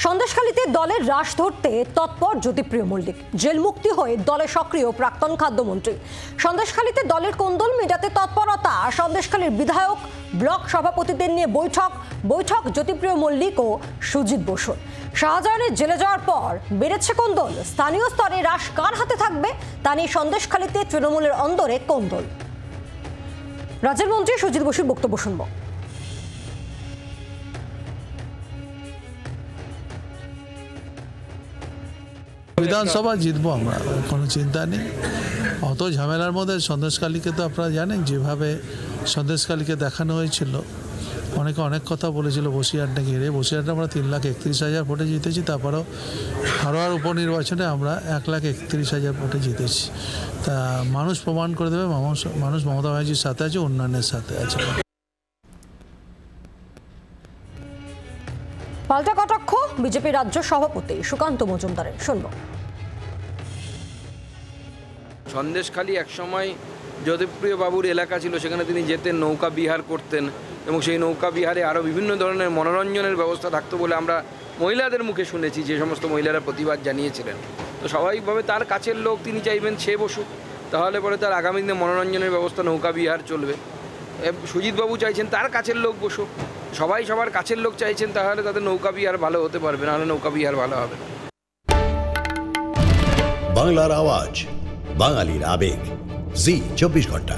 সন্দেশখালীতে দলের রাশ ধরতে তৎপর জ্যোতিপ্রিয় মল্লিক। জেল মুক্তি হয়ে দলে সক্রিয় প্রাক্তন খাদ্যমন্ত্রী। সন্দেশখালীতে দলের কোন্দল মেটাতে তৎপরতা। সন্দেশখালীর বিধায়ক ব্লক সভাপতিদের নিয়ে বৈঠক জ্যোতিপ্রিয় মল্লিক ও সুজিত বসুর। শাহজাহানের জেলে যাওয়ার পর বেড়েছে কোন্দল। স্থানীয় স্তরে রাশ কার হাতে থাকবে তা নিয়ে সন্দেশখালীতে তৃণমূলের অন্দরে কোন্দল। রাজ্যের মন্ত্রী সুজিত বসুর বক্তব্য শুনব। বিধানসভা জিতবো আমরা, কোনো চিন্তা নেই। অত ঝামেলার মধ্যে সন্দেশখালীকে তো আপনারা জানেন যেভাবে সন্দেশখালীকে দেখানো হয়েছিল, অনেকে অনেক কথা বলেছিল বসিরহাটে ঘিরে। বসিরহাটে আমরা 3,31,000 ভোটে জিতেছি, তারপরেও হারোয়ার উপনির্বাচনে আমরা 1,31,000 ভোটে জিতেছি। তা মানুষ প্রমাণ করে দেবে মানুষ মমতা ব্যানার্জির সাথে আছে, উন্নয়নের সাথে আছে। পাল্টা কটাক্ষ বিজেপি রাজ্য সভাপতি সুকান্ত মজুমদারের, শুনব। সন্দেশখালী একসময় জ্যোতিপ্রিয় বাবুর এলাকা ছিল, সেখানে তিনি যেতেন, নৌকা বিহার করতেন এবং সেই নৌকা বিহারে আরও বিভিন্ন ধরনের মনোরঞ্জনের ব্যবস্থা থাকতো বলে আমরা মহিলাদের মুখে শুনেছি, যে সমস্ত মহিলারা প্রতিবাদ জানিয়েছিলেন। তো স্বাভাবিকভাবে তার কাছের লোক, তিনি চাইবেন সে বসুক, তাহলে পরে তার আগামী দিনে মনোরঞ্জনের ব্যবস্থা, নৌকা বিহার চলবে। সুজিতবাবু চাইছেন তার কাছের লোক বসুক, সবাই সবার কাছের লোক চাইছেন, তাহলে তাদের নৌকা বিহার ভালো হতে পারবে, নাহলে নৌকা বিহার ভালো হবে। বাংলার আওয়াজ, বাঙালির আবেগ, জি 24 ঘন্টা।